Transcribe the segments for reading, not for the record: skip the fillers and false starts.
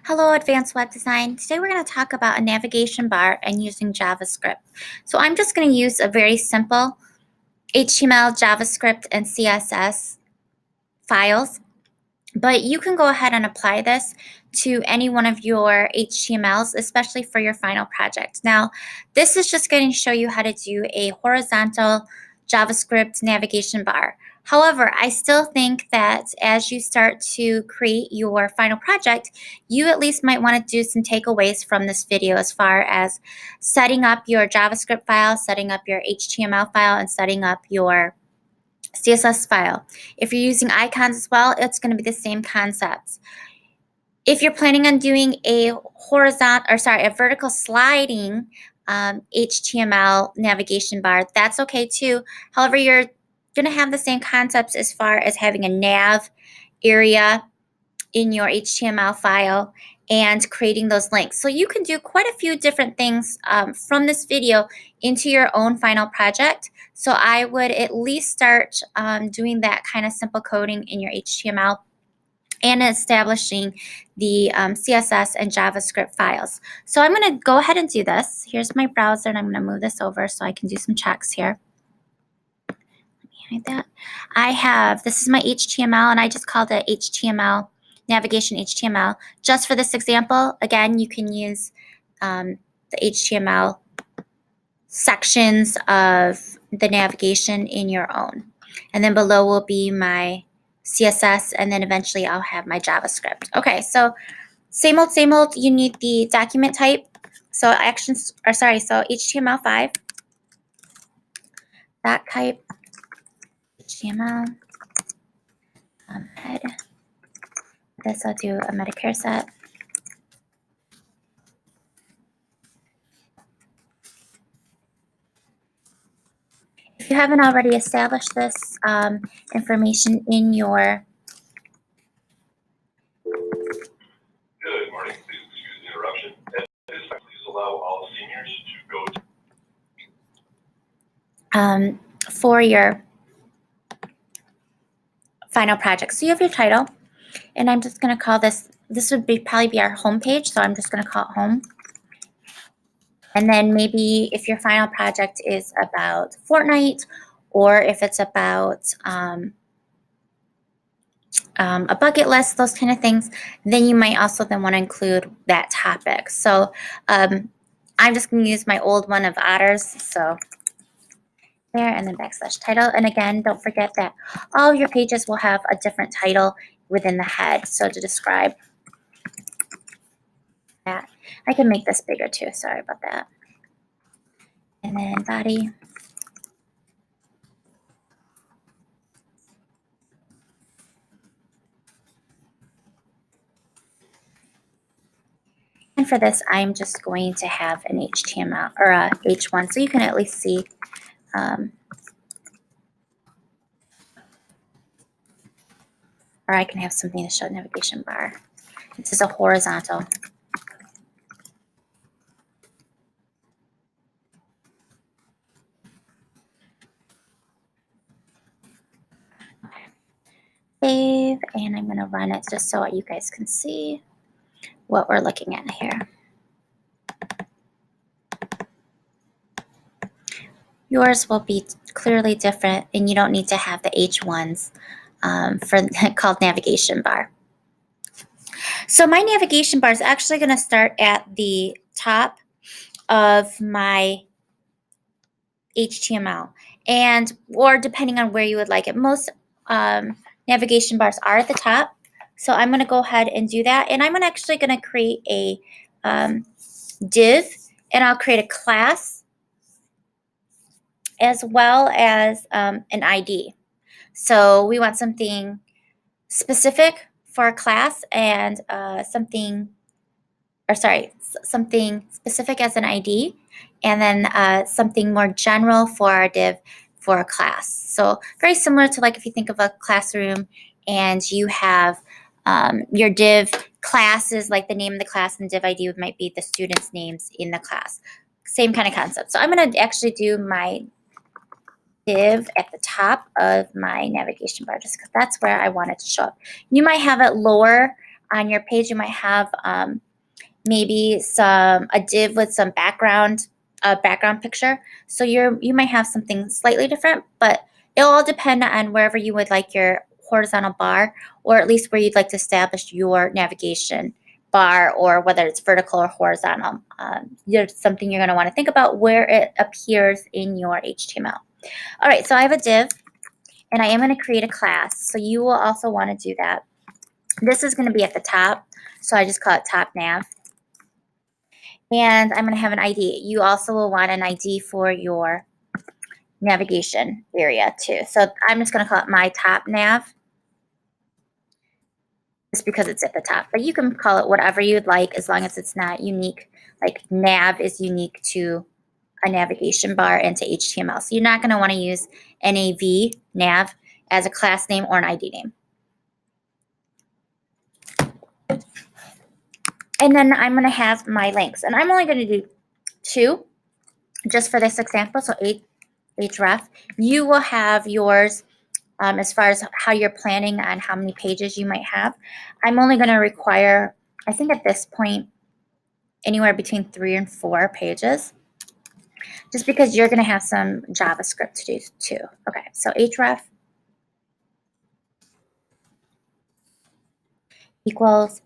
Hello, Advanced Web Design. Today we're going to talk about a navigation bar and using JavaScript. So I'm just going to use a very simple HTML, JavaScript, and CSS files, but you can go ahead and apply this to any one of your HTMLs, especially for your final project. Now, this is just going to show you how to do a horizontal JavaScript navigation bar. However, I still think that as you start to create your final project, you at least might want to do some takeaways from this video as far as setting up your JavaScript file, setting up your HTML file, and setting up your CSS file. If you're using icons as well, it's going to be the same concepts. If you're planning on doing a vertical sliding HTML navigation bar, that's okay too. However, you're going to have the same concepts as far as having a nav area in your HTML file and creating those links. So you can do quite a few different things from this video into your own final project. So I would at least start doing that kind of simple coding in your HTML and establishing the CSS and JavaScript files. So I'm going to go ahead and do this. Here's my browser, and I'm going to move this over so I can do some checks here. Let me hide that. This is my HTML, and I just called it HTML navigation HTML. Just for this example, again, you can use the HTML sections of the navigation in your own. And then below will be my CSS, and then eventually I'll have my JavaScript. Okay, so same old, you need the document type. So HTML5, that type, HTML, head. This I'll do a Medicare set. If you haven't already established this information in your Good morning. Please excuse the interruption. At this time, please allow all seniors to go for your final project. So you have your title, and I'm just going to call this would probably be our home page, so I'm just going to call it home. And then maybe if your final project is about Fortnite, or if it's about a bucket list, those kind of things, then you might also then want to include that topic. So I'm just going to use my old one of otters. So there, and then / title. And again, don't forget that all of your pages will have a different title within the head. So to describe that, I can make this bigger too. Sorry about that. And then body. And for this, I'm just going to have an HTML or a H1, so you can at least see or I can have something to show navigation bar. This is a horizontal. Save, and I'm going to run it just so you guys can see what we're looking at here. Yours will be clearly different, and you don't need to have the H1s called navigation bar. So my navigation bar is actually going to start at the top of my HTML, or depending on where you would like it. Most navigation bars are at the top, so I'm going to go ahead and do that, and I'm actually going to create a div, and I'll create a class as well as an ID. So we want something specific for a class and something specific as an ID, and then something more general for our div for a class. So very similar to like if you think of a classroom and you have your div classes, like the name of the class, and div ID might be the students' names in the class. Same kind of concept. So I'm going to actually do my div at the top of my navigation bar just because that's where I want it to show up. You might have it lower on your page, you might have maybe a div with some background picture. So you might have something slightly different, but it'll all depend on wherever you would like your horizontal bar, or at least where you'd like to establish your navigation bar, or whether it's vertical or horizontal. There's something you're going to want to think about where it appears in your HTML. All right, so I have a div, and I am going to create a class. So you will also want to do that. This is going to be at the top, so I just call it top nav. And I'm going to have an ID. You also will want an ID for your navigation area too. So I'm just going to call it my top nav, just because it's at the top. But you can call it whatever you'd like, as long as it's not unique. Like nav is unique to a navigation bar and to HTML. So you're not going to want to use nav, nav, as a class name or an ID name. And then I'm going to have my links. And I'm only going to do 2 just for this example. So href. You will have yours as far as how you're planning on how many pages you might have. I'm only going to require, I think at this point, anywhere between 3 and 4 pages, just because you're going to have some JavaScript to do too. Okay, so href equals,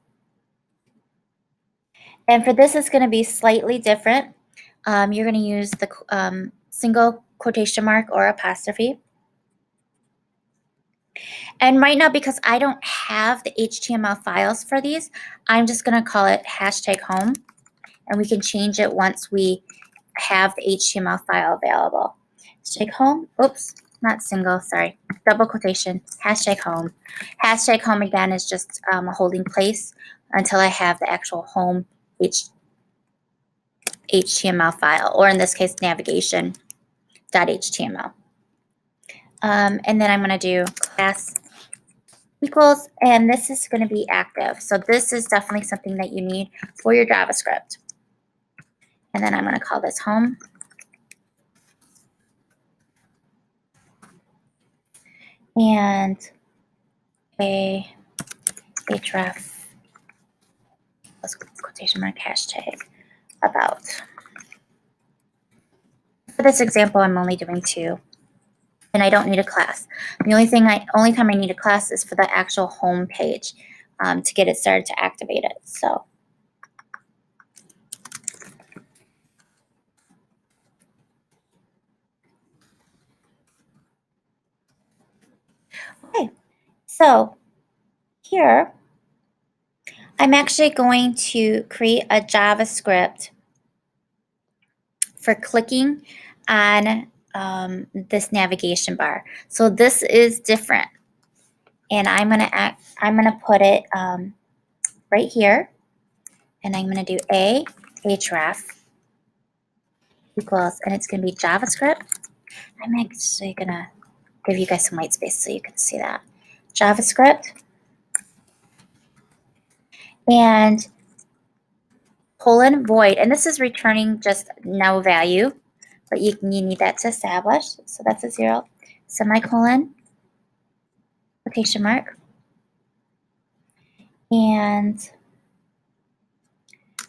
and for this it's going to be slightly different. You're going to use the single quotation mark or apostrophe. And right now, because I don't have the HTML files for these, I'm just going to call it #home, and we can change it once we have the HTML file available. #home, oops, not single, sorry, double quotation, #home. #home again is just a holding place until I have the actual home HTML file, or in this case, navigation.html. And then I'm going to do class equals, and this is going to be active. So this is definitely something that you need for your JavaScript. And then I'm going to call this home. And a href quotation mark #about. For this example, I'm only doing 2, and I don't need a class. The only time I need a class is for the actual home page to get it started to activate it. So. Okay, so here I'm actually going to create a JavaScript for clicking on this navigation bar. So this is different, and I'm gonna put it right here, and I'm gonna do a href equals, and it's gonna be JavaScript. I'm actually gonna give you guys some white space so you can see that. JavaScript and :void, and this is returning just no value, but you need that to establish. So that's a 0, semicolon, quotation mark, and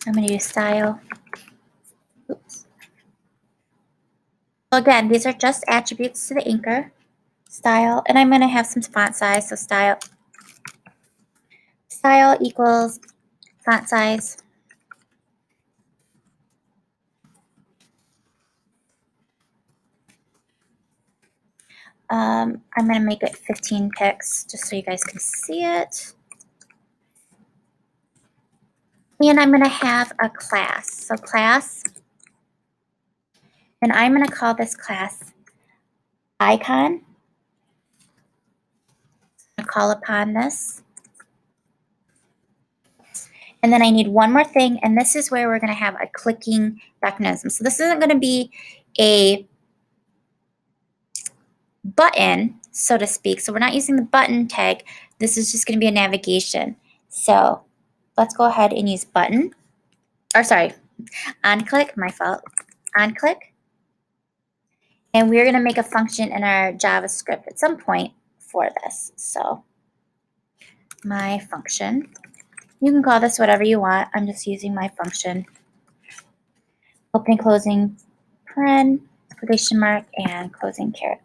I'm going to use style. Oops. So again, these are just attributes to the anchor, style, and I'm going to have some font size. So style equals font size. I'm going to make it 15 pixels just so you guys can see it. And I'm going to have a class. So class, and I'm going to call this class icon. I'm going to call upon this. And then I need one more thing, and this is where we're going to have a clicking mechanism. So this isn't going to be a button, so to speak. So we're not using the button tag. This is just going to be a navigation. So let's go ahead and use button, or sorry, onClick, my fault, onClick. And we're going to make a function in our JavaScript at some point for this. So my function You can call this whatever you want. I'm just using my function. Opening, closing, paren, quotation mark, and closing caret.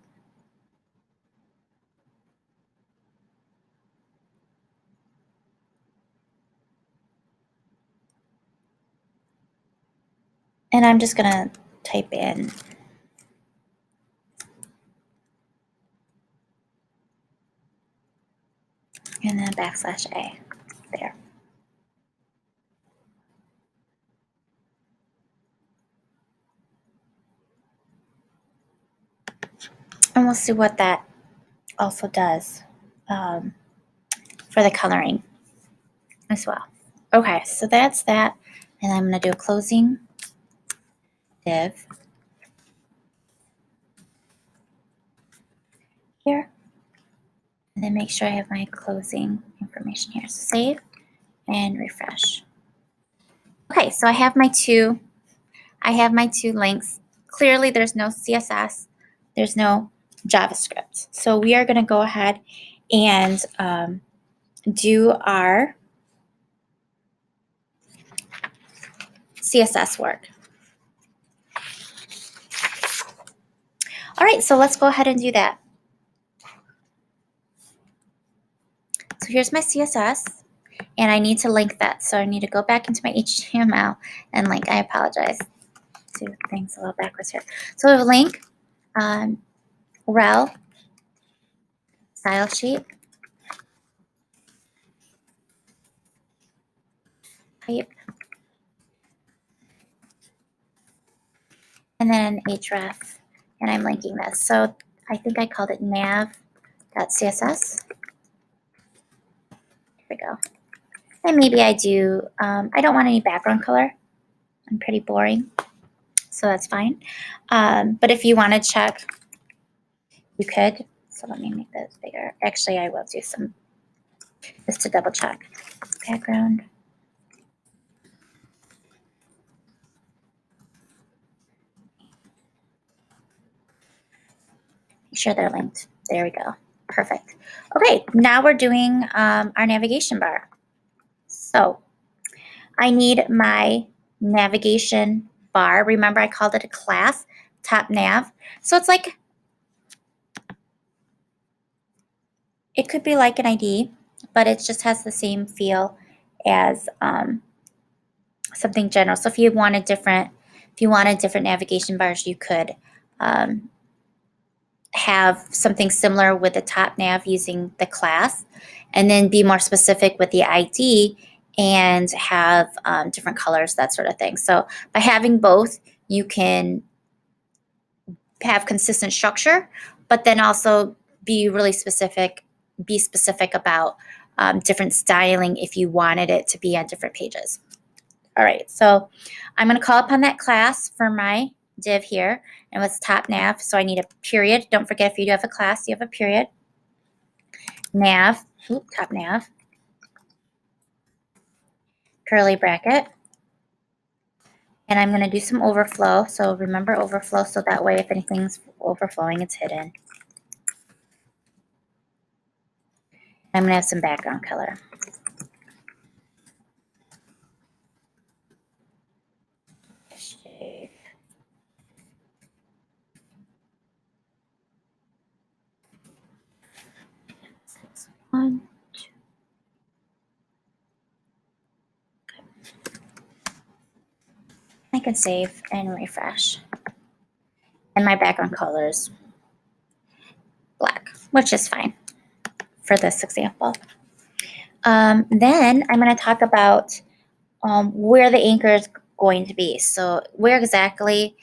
And I'm just going to type in and then \A there. And we'll see what that also does for the coloring as well. Okay, so that's that. And I'm going to do a closing div here. And then make sure I have my closing information here. So save and refresh. Okay, so I have my two links. Clearly there's no CSS, there's no JavaScript. So we are going to go ahead and do our CSS work. All right, so let's go ahead and do that. So here's my CSS, and I need to link that. So I need to go back into my HTML and link. I apologize. Do things a little backwards here. So we have a link, rel, style sheet, type, and then href, and I'm linking this. So I think I called it nav.css. Here we go. And maybe I do, I don't want any background color. I'm pretty boring, so that's fine. But if you want to check, you could. So let me make this bigger. Actually, I will do some, just to double check. Background. Make sure they're linked. There we go. Perfect. Okay, now we're doing our navigation bar. So I need my navigation bar. Remember, I called it a class, top nav. So it's like, it could be like an ID, but it just has the same feel as something general. So if you wanted different navigation bars, you could have something similar with the top nav using the class, and then be more specific with the ID and have different colors, that sort of thing. So by having both, you can have consistent structure, but then also be really specific, about different styling if you wanted it to be on different pages. All right, so I'm going to call upon that class for my div here, and it's top nav, so I need a period. Don't forget, if you do have a class, you have a period. Nav, top nav, curly bracket, and I'm going to do some overflow. So remember overflow, so that way if anything's overflowing, it's hidden. I'm going to have some background color. One, two. I can save and refresh. And my background color is black, which is fine for this example. Then I'm going to talk about where the anchor is going to be. So where exactly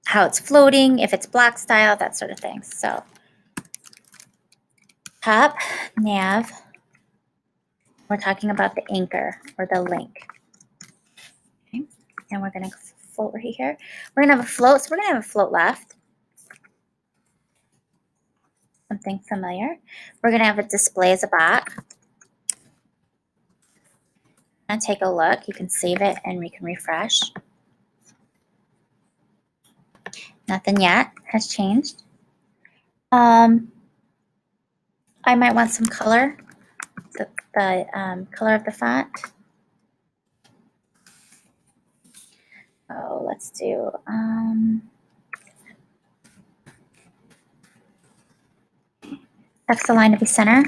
how it's floating, if it's block style, that sort of thing. So top nav, we're talking about the anchor or the link. Okay. And we're going to float right here. We're going to have a float. So we're going to have a float left. Something familiar. We're going to have a display as a box. And take a look. You can save it and we can refresh. Nothing yet has changed. I might want some color, the color of the font. Oh, let's do, text align to be center.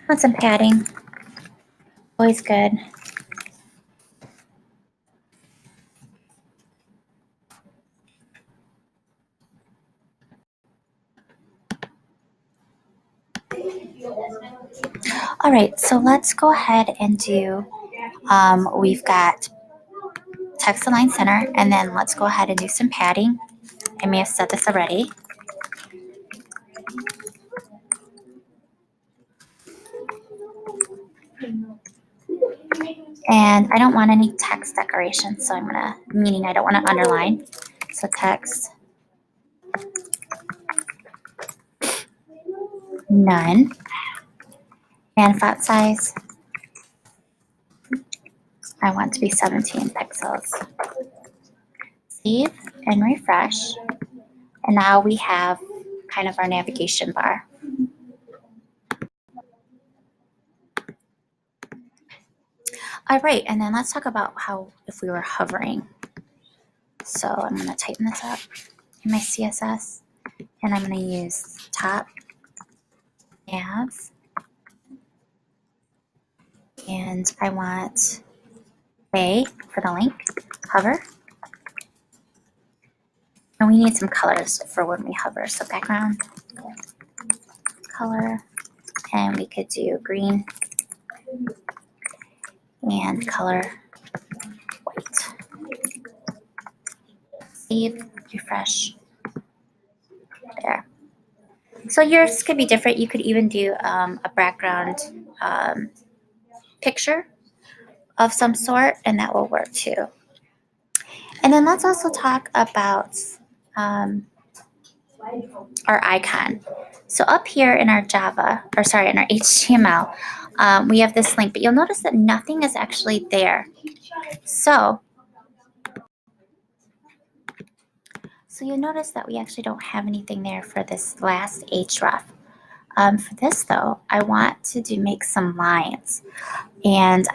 Want some padding. Always good. All right, so let's go ahead and do, we've got text align center, and then let's go ahead and do some padding. I may have said this already. And I don't want any text decoration, so I'm gonna, meaning I don't want to underline. So text, none. And font size, I want to be 17 pixels. Save and refresh. And now we have kind of our navigation bar. All right, and then let's talk about how if we were hovering. So I'm going to tighten this up in my CSS, and I'm going to use top, nav, and I want A for the link, hover. And we need some colors for when we hover. So background, color, and we could do green and color white. Save, refresh, there. So yours could be different. You could even do a background picture of some sort, and that will work too. And then let's also talk about our icon. So up here in our Java, or sorry, in our HTML, we have this link, but you'll notice that nothing is actually there. So you'll notice that we actually don't have anything there for this last href. For this though, I want to make some lines. And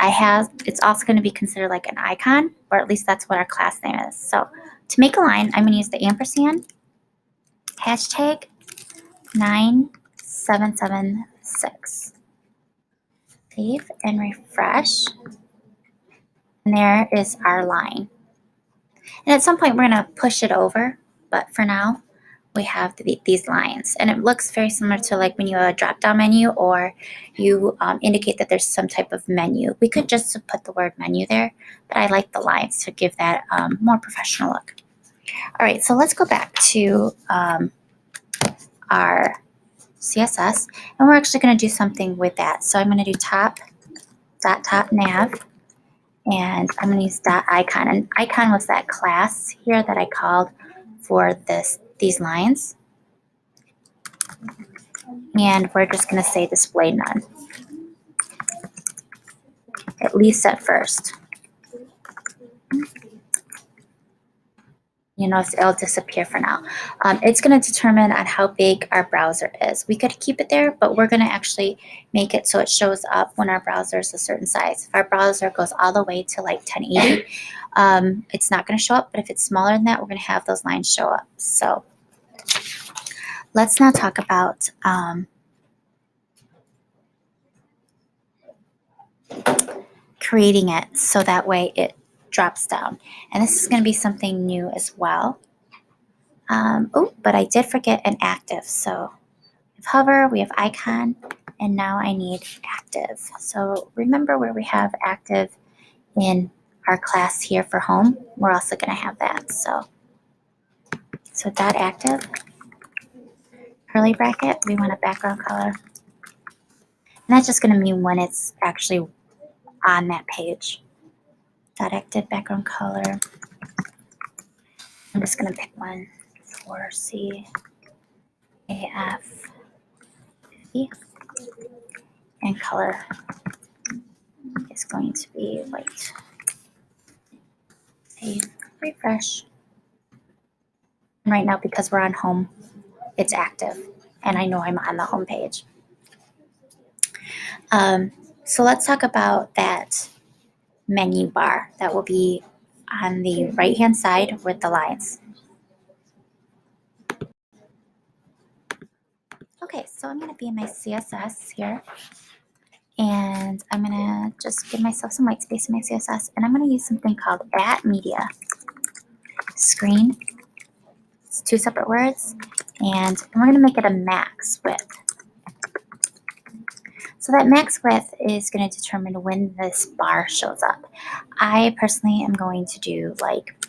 it's also going to be considered like an icon, or at least that's what our class name is. So to make a line, I'm going to use the ampersand, hashtag 9776. Save and refresh. And there is our line. And at some point we're going to push it over, but for now we have these lines. And it looks very similar to like when you have a drop-down menu or you indicate that there's some type of menu. We could just put the word menu there, but I like the lines to give that more professional look. All right, so let's go back to our CSS, and we're actually going to do something with that. So I'm going to do top nav, and I'm going to use .icon. And icon was that class here that I called for these lines. And we're just going to say display none, at least at first. You know, it'll disappear for now. It's going to determine on how big our browser is. We could keep it there, but we're going to actually make it so it shows up when our browser is a certain size. If our browser goes all the way to like 1080, it's not going to show up. But if it's smaller than that, we're going to have those lines show up. So let's now talk about creating it so that way it drops down. And this is going to be something new as well. Oh, but I did forget an active. So we have hover, we have icon, and now I need active. So remember where we have active in our class here for home, we're also going to have that. So dot active, curly bracket, we want a background color. And that's just going to mean when it's actually on that page. Dot active background color. I'm just going to pick one for CAF 50 and color is going to be white. Okay, refresh. And right now, because we're on home, it's active, and I know I'm on the home page. So let's talk about that menu bar that will be on the right hand side with the lines. Okay, so I'm going to be in my CSS here, and I'm going to just give myself some white space in my CSS, and I'm going to use something called @media screen. It's two separate words, and we're going to make it a max width. So that max width is going to determine when this bar shows up. I personally am going to do like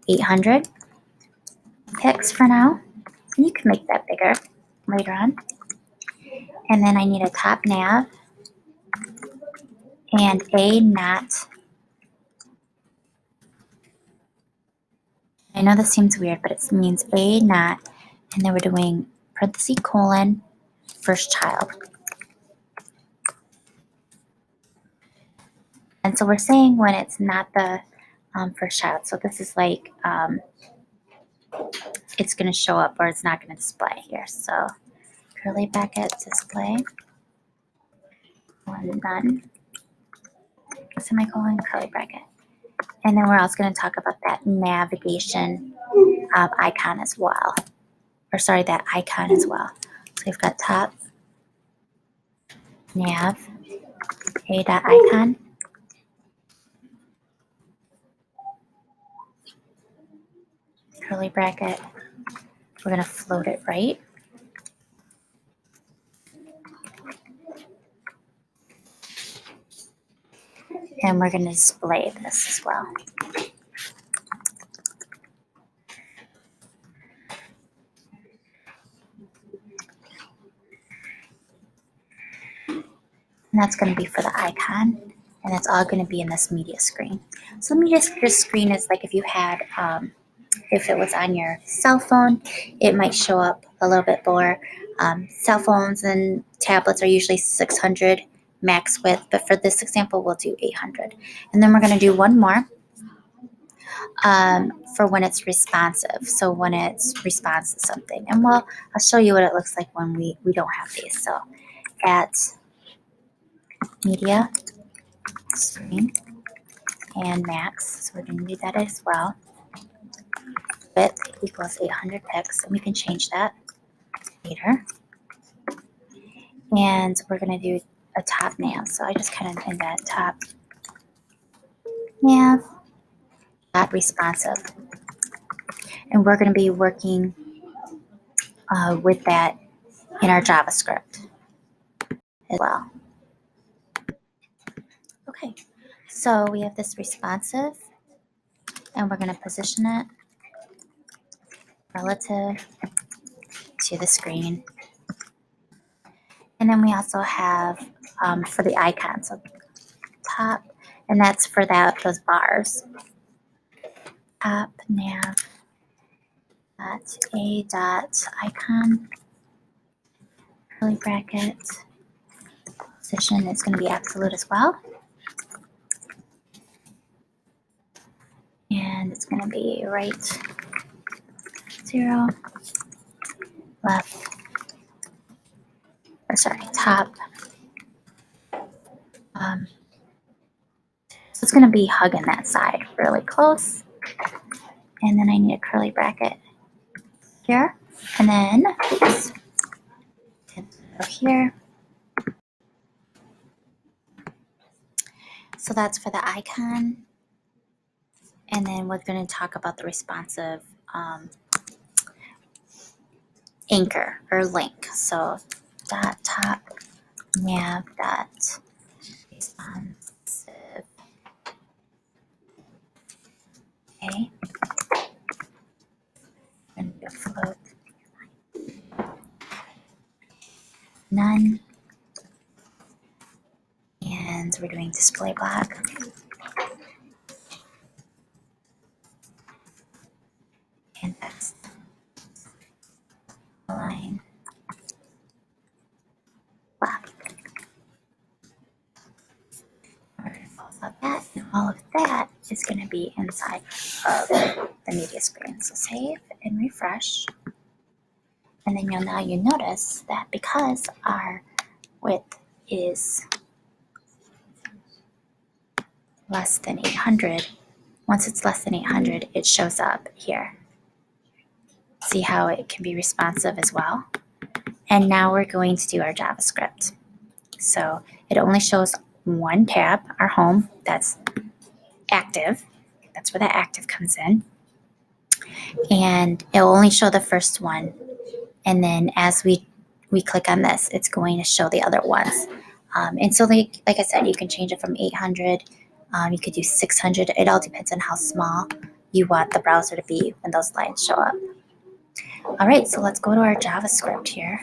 800 pixels for now. And you can make that bigger later on. And then I need a top nav and a not. I know this seems weird, but it means a not, and then we're doing parenthesis colon first child. And so we're saying when it's not the first child. So this is like it's going to show up or it's not going to display here. So curly bracket display, none, semicolon, curly bracket. And then we're also going to talk about that navigation icon as well. Or sorry, that icon as well. So we've got top, nav, icon. Curly bracket. We're going to float it right. And we're going to display this as well. And that's going to be for the icon. And that's all going to be in this media screen. So the media screen is like if you had, if it was on your cell phone, it might show up a little bit more. Cell phones and tablets are usually 600 max width, but for this example, we'll do 800. And then we're going to do one more for when it's responsive. So when it's response to something. And I'll show you what it looks like when we don't have these. So at media screen and max, so we're going to do that as well. Width equals 800 pixels, and we can change that later. And we're going to do a top nav. So I just kind of in that top nav, dot responsive. And we're going to be working with that in our JavaScript as well. Okay, so we have this responsive, and we're going to position it relative to the screen. And then we also have for the icon, so top, and that's for those bars. Top nav dot a dot icon, curly bracket, position is going to be absolute as well. And it's going to be right 0, left, or sorry, top. So it's going to be hugging that side really close. And then I need a curly bracket here. And then, oops, go here. So that's for the icon. And then we're going to talk about the responsive anchor or link. So dot top nav dot responsive. Okay. And float none. And we're doing display block. And that's line block. all of that is going to be inside of the media screen. So save and refresh. And then now you notice that because our width is less than 800, once it's less than 800, it shows up here. See how it can be responsive as well? And now we're going to do our JavaScript. So it only shows one tab, our home, that's active. That's where the active comes in. And it'll only show the first one. And then as we click on this, it's going to show the other ones. And so like I said, you can change it from 800. You could do 600. It all depends on how small you want the browser to be when those lines show up. All right, so let's go to our JavaScript here.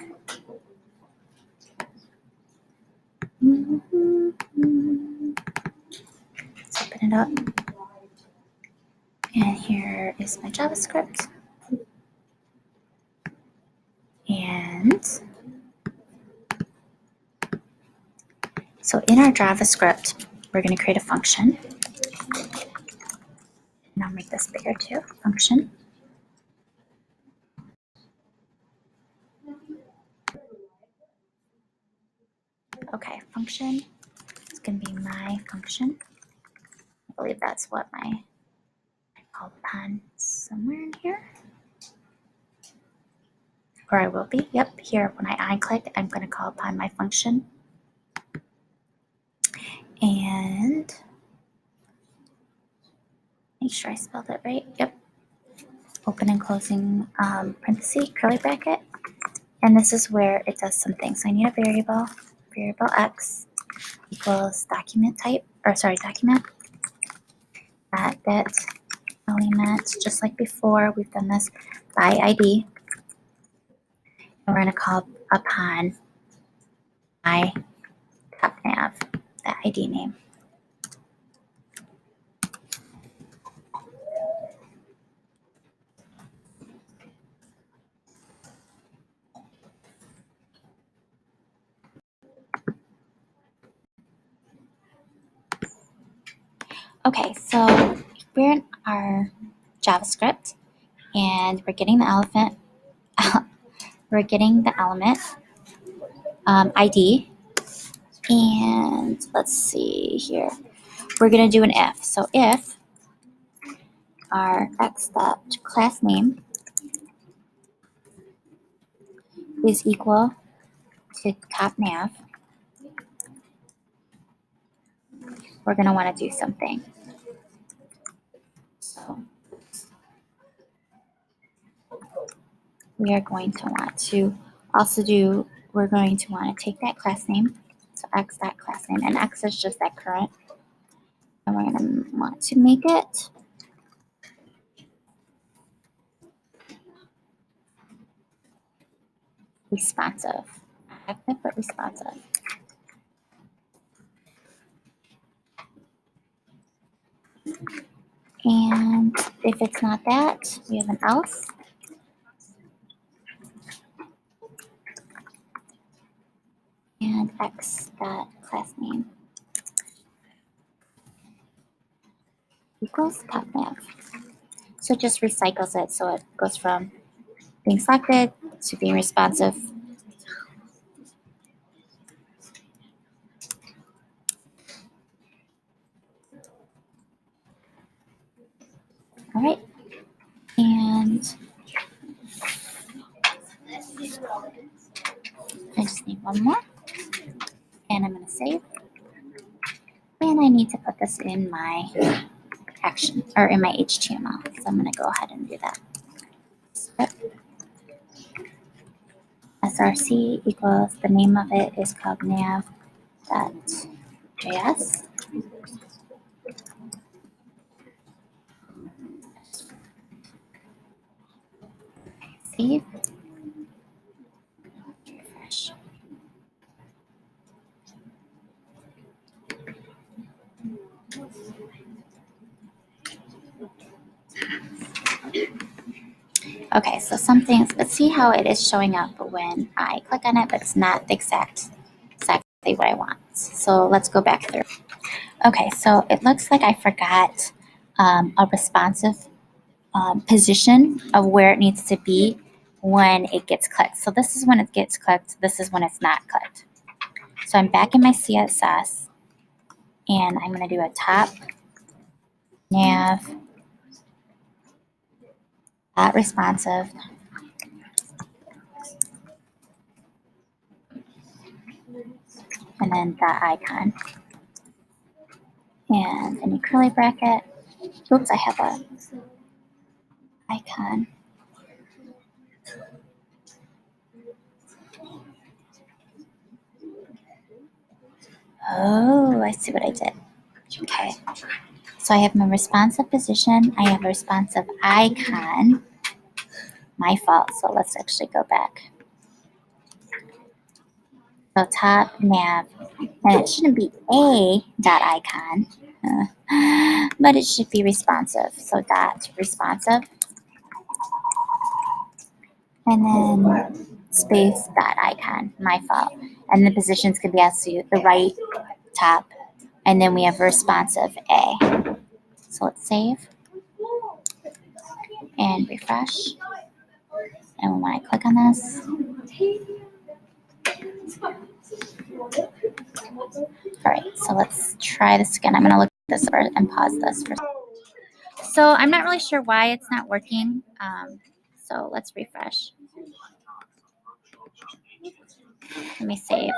Let's open it up. And here is my JavaScript. And so in our JavaScript, we're going to create a function. And I'll make this bigger too, function. Okay, function is going to be my function. I believe that's what I called upon somewhere in here. Or I will be. Yep, here when I click, I'm going to call upon my function. And make sure I spelled it right. Yep. Open and closing parenthesis, curly bracket. And this is where it does some things. So I need a variable x equals document type, document that element, just like before, we've done this by ID. And we're going to call upon my top nav, the ID name. Okay, so we're in our JavaScript and we're getting the element ID, and let's see here. We're going to do an if. So if our x.class name is equal to top nav, we're going to want to do something. So we are going to want to also we're going to want to take that class name, so x.class name, and x is just that current, and we're going to want to make it responsive, active but responsive. And if it's not that, we have an else. And x.class name equals top nav. So it just recycles it, so it goes from being selected to being responsive. All right, and I just need one more, and I'm going to save. And I need to put this in my action, or in my HTML. So I'm going to go ahead and do that. src equals, the name of it is called nav.js. Save. Refresh. Okay, so let's see how it is showing up when I click on it, but it's not exactly what I want. So let's go back through. Okay, so it looks like I forgot a responsive position of where it needs to be when it gets clicked. So this is when it gets clicked. This is when it's not clicked. So I'm back in my CSS, and I'm going to do a top nav dot responsive, and then dot icon, and in a curly bracket. Oops, I have a icon. Oh, I see what I did. Okay. So I have my responsive position. I have a responsive icon. My fault. So let's actually go back. So top nav, and it shouldn't be a dot icon, but it should be responsive. So dot responsive, and then space dot icon. My fault. And the positions could be also the right, top, and then we have responsive A. So let's save and refresh. And when I click on this, all right, so let's try this again. I'm going to look at this and pause this for. So I'm not really sure why it's not working. So let's refresh. Let me save.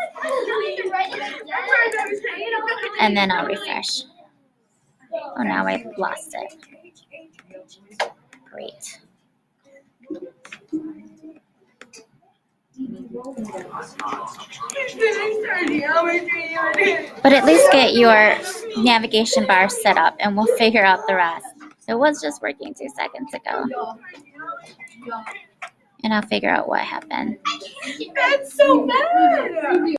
And then I'll refresh. Oh, now I lost it. Great. But at least get your navigation bar set up and we'll figure out the rest. It was just working 2 seconds ago. And I'll figure out what happened. That's so bad.